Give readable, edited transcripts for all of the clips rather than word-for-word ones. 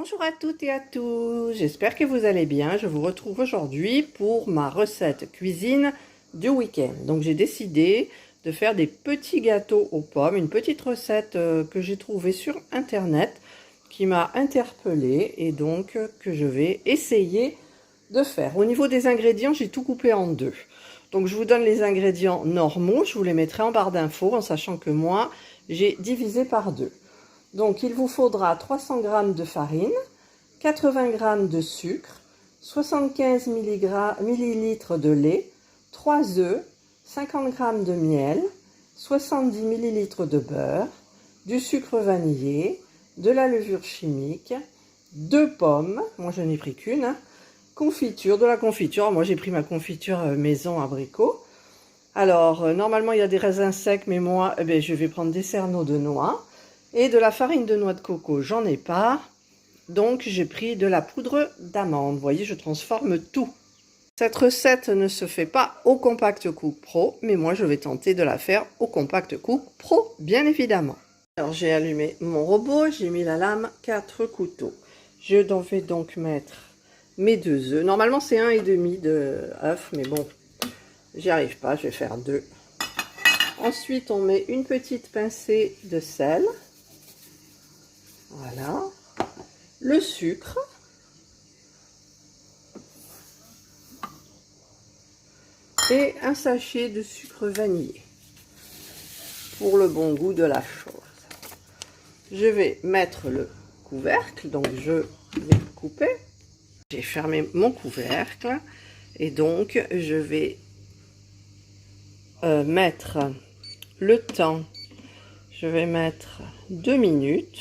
Bonjour à toutes et à tous, j'espère que vous allez bien. Je vous retrouve aujourd'hui pour ma recette cuisine du week-end. Donc j'ai décidé de faire des petits gâteaux aux pommes, une petite recette que j'ai trouvée sur internet qui m'a interpellée et donc que je vais essayer de faire. Au niveau des ingrédients, j'ai tout coupé en deux. Donc je vous donne les ingrédients normaux, je vous les mettrai en barre d'infos en sachant que moi j'ai divisé par deux. Donc, il vous faudra 300 g de farine, 80 g de sucre, 75 ml de lait, 3 œufs, 50 g de miel, 70 ml de beurre, du sucre vanillé, de la levure chimique, 2 pommes, moi je n'ai pris qu'une, confiture, de la confiture, moi j'ai pris ma confiture maison abricot. Alors, normalement il y a des raisins secs, mais moi je vais prendre des cerneaux de noix. Et de la farine de noix de coco, j'en ai pas. Donc, j'ai pris de la poudre d'amande. Vous voyez, je transforme tout. Cette recette ne se fait pas au Compact Cook Pro, mais moi, je vais tenter de la faire au Compact Cook Pro, bien évidemment. Alors, j'ai allumé mon robot, j'ai mis la lame, 4 couteaux. Je vais donc mettre mes 2 œufs. Normalement, c'est 1,5 d'œufs, mais bon, j'y arrive pas, je vais faire 2. Ensuite, on met une petite pincée de sel. Voilà, le sucre, et un sachet de sucre vanillé pour le bon goût de la chose. Je vais mettre le couvercle, donc je vais couper. J'ai fermé mon couvercle et donc je vais mettre le temps. Je vais mettre 2 minutes.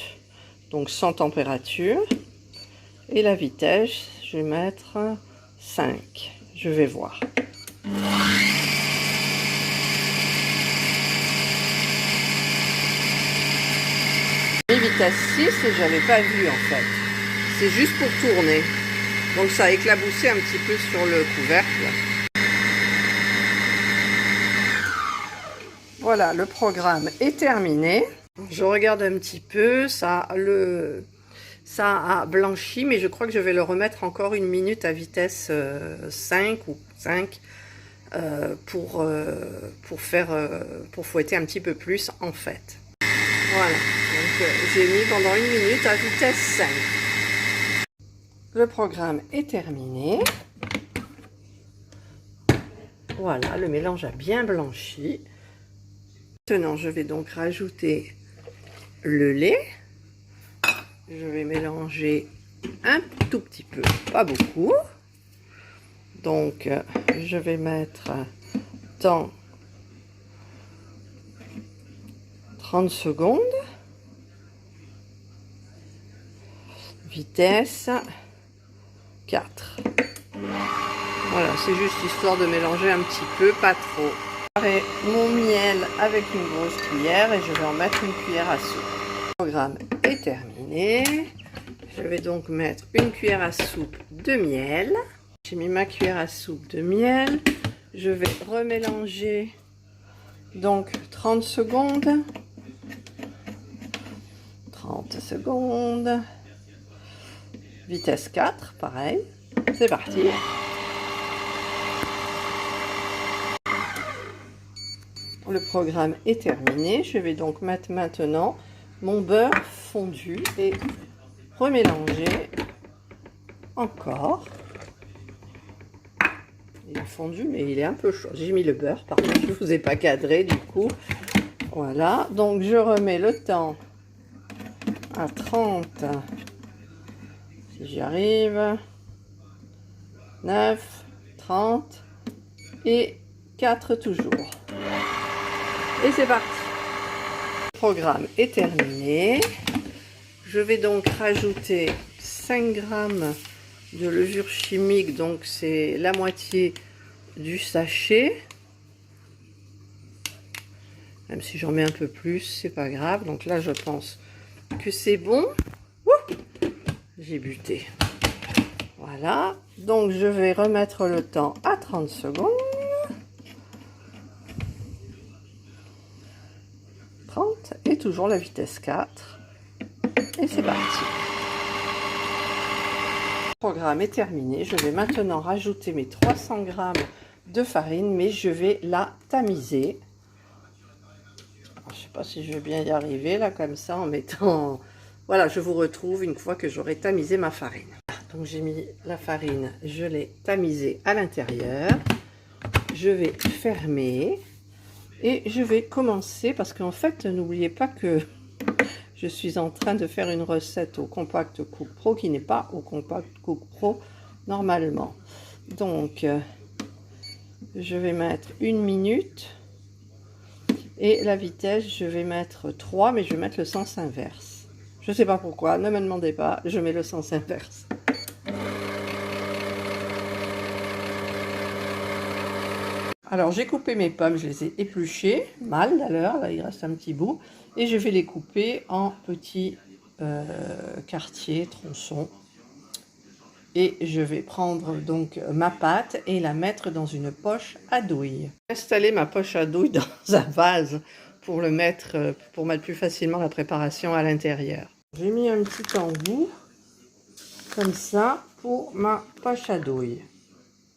Donc sans température. Et la vitesse, je vais mettre 5. Je vais voir. Et vitesse 6, et j'avais pas vu en fait. C'est juste pour tourner. Donc ça a éclaboussé un petit peu sur le couvercle. Voilà, le programme est terminé. Je regarde un petit peu, ça a blanchi, mais je crois que je vais le remettre encore 1 minute à vitesse 5 ou 5 pour fouetter un petit peu plus en fait. Voilà, donc j'ai mis pendant 1 minute à vitesse 5. Le programme est terminé. Voilà, le mélange a bien blanchi. Maintenant, je vais donc rajouter le lait. Je vais mélanger un tout petit peu, pas beaucoup. Donc, je vais mettre dans 30 secondes. Vitesse 4. Voilà, c'est juste histoire de mélanger un petit peu, pas trop. Mon miel avec une grosse cuillère et je vais en mettre une cuillère à soupe. Le programme est terminé. Je vais donc mettre une cuillère à soupe de miel. J'ai mis ma cuillère à soupe de miel. Je vais remélanger donc 30 secondes. 30 secondes. Vitesse 4, pareil. C'est parti. Le programme est terminé. Je vais donc mettre maintenant mon beurre fondu et remélanger encore. Il est fondu, mais il est un peu chaud. J'ai mis le beurre, pardon, je ne vous ai pas cadré du coup. Voilà, donc je remets le temps à 30. Si j'y arrive. 9, 30 et 4 toujours. Et c'est parti. Le programme est terminé. Je vais donc rajouter 5 g de levure chimique, donc c'est la moitié du sachet. Même si j'en mets un peu plus, c'est pas grave. Donc là, je pense que c'est bon. J'ai buté. Voilà. Donc je vais remettre le temps à 30 secondes. 30 et toujours la vitesse 4. Et c'est parti. Le programme est terminé. Je vais maintenant rajouter mes 300 g de farine, mais je vais la tamiser. Alors, je ne sais pas si je vais bien y arriver là comme ça en mettant... Voilà, je vous retrouve une fois que j'aurai tamisé ma farine. Donc j'ai mis la farine, je l'ai tamisée à l'intérieur. Je vais fermer et je vais commencer parce qu'en fait, n'oubliez pas que je suis en train de faire une recette au Compact Cook Pro qui n'est pas au Compact Cook Pro normalement. Donc, je vais mettre 1 minute et la vitesse, je vais mettre 3, mais je vais mettre le sens inverse. Je ne sais pas pourquoi, ne me demandez pas, je mets le sens inverse. Alors j'ai coupé mes pommes, je les ai épluchées, mal d'ailleurs, là il reste un petit bout, et je vais les couper en petits quartiers, tronçons. Et je vais prendre donc ma pâte et la mettre dans une poche à douille. Installer ma poche à douille dans un vase pour mettre plus facilement la préparation à l'intérieur. J'ai mis un petit embout comme ça pour ma poche à douille.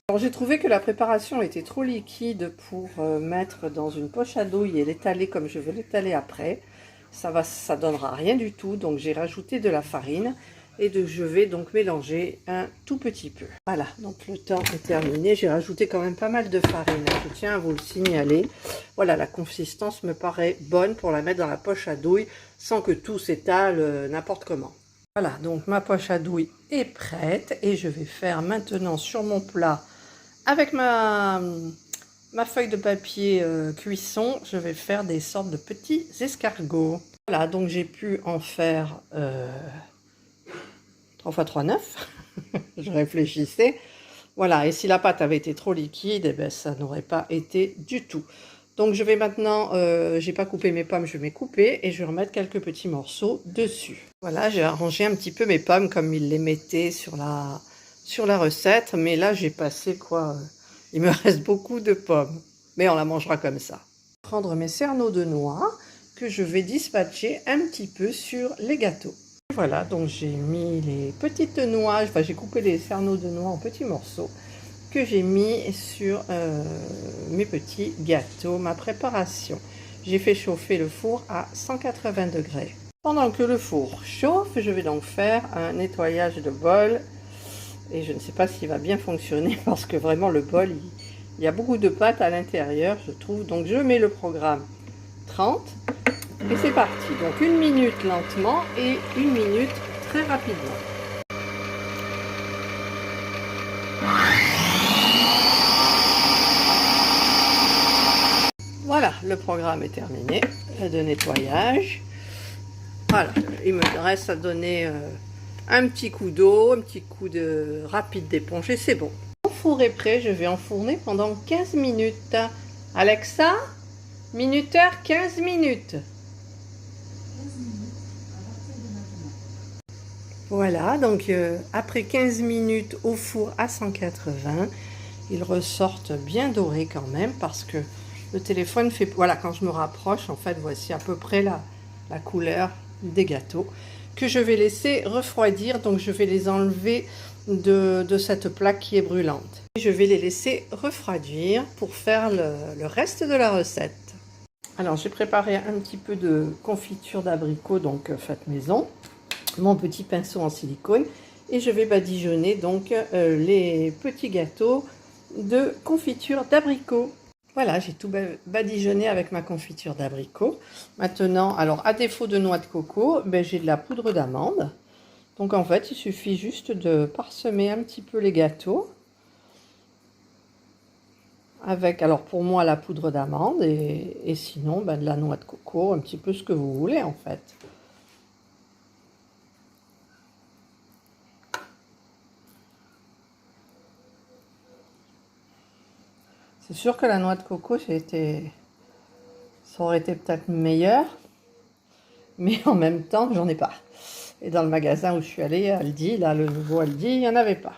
Alors j'ai trouvé que la préparation était trop liquide pour mettre dans une poche à douille et l'étaler comme je veux l'étaler après. Ça donnera rien du tout, donc j'ai rajouté de la farine et je vais donc mélanger un tout petit peu. Voilà, donc le temps est terminé. J'ai rajouté quand même pas mal de farine, je tiens à vous le signaler. Voilà, la consistance me paraît bonne pour la mettre dans la poche à douille sans que tout s'étale n'importe comment. Voilà, donc ma poche à douille est prête et je vais faire maintenant sur mon plat avec ma feuille de papier cuisson, je vais faire des sortes de petits escargots. Voilà, donc j'ai pu en faire 3 x 3, 9. Je réfléchissais. Voilà, et si la pâte avait été trop liquide, eh ben, ça n'aurait pas été du tout. Donc je vais maintenant, j'ai pas coupé mes pommes, je vais couper et je vais remettre quelques petits morceaux dessus. Voilà, j'ai arrangé un petit peu mes pommes comme ils les mettaient sur la recette, mais là j'ai passé quoi, il me reste beaucoup de pommes, mais on la mangera comme ça. Prendre mes cerneaux de noix que je vais dispatcher un petit peu sur les gâteaux. Voilà, donc j'ai mis les petites noix, enfin j'ai coupé les cerneaux de noix en petits morceaux que j'ai mis sur mes petits gâteaux, ma préparation. J'ai fait chauffer le four à 180 degrés. Pendant que le four chauffe, je vais donc faire un nettoyage de bol. Et je ne sais pas s'il va bien fonctionner parce que vraiment le bol, il y a beaucoup de pâte à l'intérieur, je trouve. Donc je mets le programme 30 et c'est parti. Donc 1 minute lentement et 1 minute très rapidement. Voilà, le programme est terminé de nettoyage. Voilà, il me reste à donner un petit coup d'eau, un petit coup de rapide d'éponge et c'est bon. Mon four est prêt, je vais enfourner pendant 15 minutes. Alexa, minuteur 15 minutes. Voilà, donc après 15 minutes au four à 180, ils ressortent bien dorés quand même parce que le téléphone fait... Voilà, quand je me rapproche, en fait, voici à peu près la couleur des gâteaux que je vais laisser refroidir. Donc, je vais les enlever de cette plaque qui est brûlante. Je vais les laisser refroidir pour faire le reste de la recette. Alors, j'ai préparé un petit peu de confiture d'abricot, donc faite maison. Mon petit pinceau en silicone. Et je vais badigeonner donc les petits gâteaux de confiture d'abricot. Voilà, j'ai tout badigeonné avec ma confiture d'abricot. Maintenant, alors à défaut de noix de coco, ben, j'ai de la poudre d'amande. Donc en fait, il suffit juste de parsemer un petit peu les gâteaux. Avec, alors pour moi, la poudre d'amande et sinon ben, de la noix de coco, un petit peu ce que vous voulez en fait. C'est sûr que la noix de coco, ça aurait été peut-être meilleur, mais en même temps, j'en ai pas. Et dans le magasin où je suis allée, Aldi, là, le nouveau Aldi, il n'y en avait pas.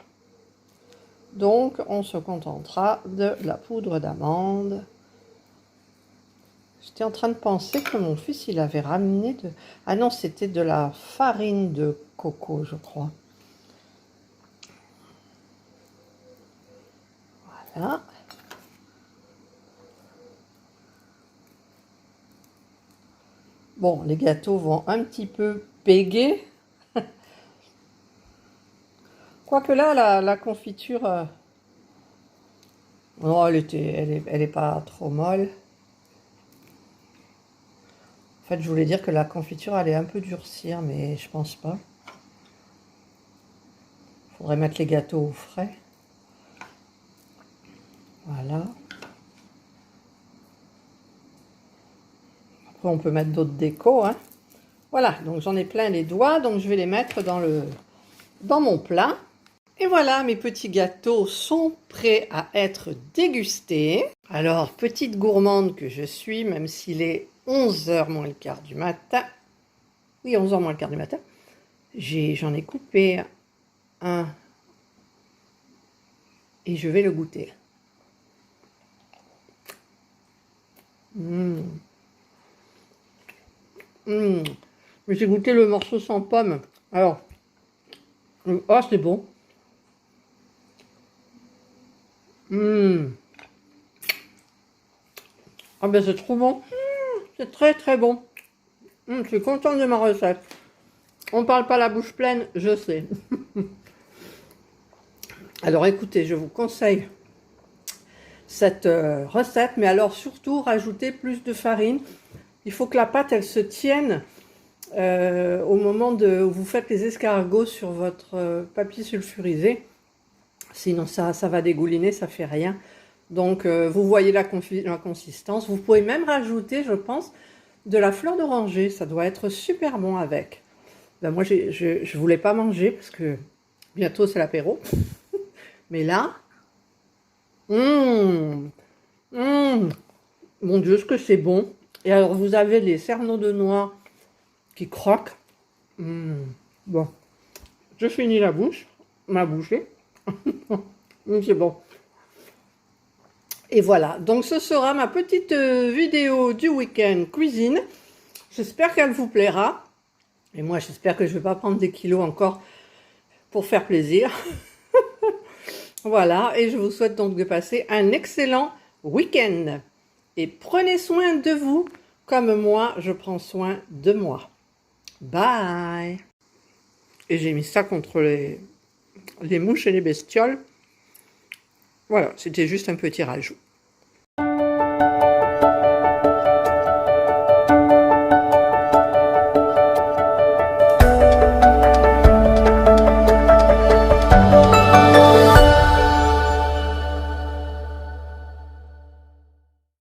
Donc, on se contentera de la poudre d'amande. J'étais en train de penser que mon fils, il avait ramené de... Ah non, c'était de la farine de coco, je crois. Voilà. Bon, les gâteaux vont un petit peu péguer. Quoique là, la confiture... Oh, elle est pas trop molle. En fait, je voulais dire que la confiture allait un peu durcir, mais je pense pas. Il faudrait mettre les gâteaux au frais. Voilà. Après, on peut mettre d'autres décos, hein. Voilà, donc j'en ai plein les doigts, donc je vais les mettre dans mon plat. Et voilà, mes petits gâteaux sont prêts à être dégustés. Alors, petite gourmande que je suis, même s'il est 11h moins le quart du matin. Oui, 11h moins le quart du matin. J'en ai coupé un et je vais le goûter. Mmh. Mmh. Mais j'ai goûté le morceau sans pomme. Alors, oh, c'est bon. Mmh. Ah ben c'est trop bon. Mmh, c'est très très bon. Mmh, je suis contente de ma recette. On parle pas la bouche pleine, je sais. Alors écoutez, je vous conseille cette recette, mais alors surtout rajoutez plus de farine. Il faut que la pâte elle se tienne au moment où vous faites les escargots sur votre papier sulfurisé. Sinon ça va dégouliner, ça fait rien. Donc vous voyez la consistance. Vous pouvez même rajouter, je pense, de la fleur d'oranger. Ça doit être super bon avec. Ben moi je voulais pas manger parce que bientôt c'est l'apéro. Mais là, mon Dieu, ce que c'est bon. Et alors, vous avez les cerneaux de noix qui croquent. Bon, je finis ma bouchée. C'est bon. Et voilà, donc ce sera ma petite vidéo du week-end cuisine. J'espère qu'elle vous plaira. Et moi, j'espère que je ne vais pas prendre des kilos encore pour faire plaisir. Voilà, et je vous souhaite donc de passer un excellent week-end. Et prenez soin de vous comme moi, je prends soin de moi. Bye! Et j'ai mis ça contre les mouches et les bestioles. Voilà, c'était juste un petit rajout.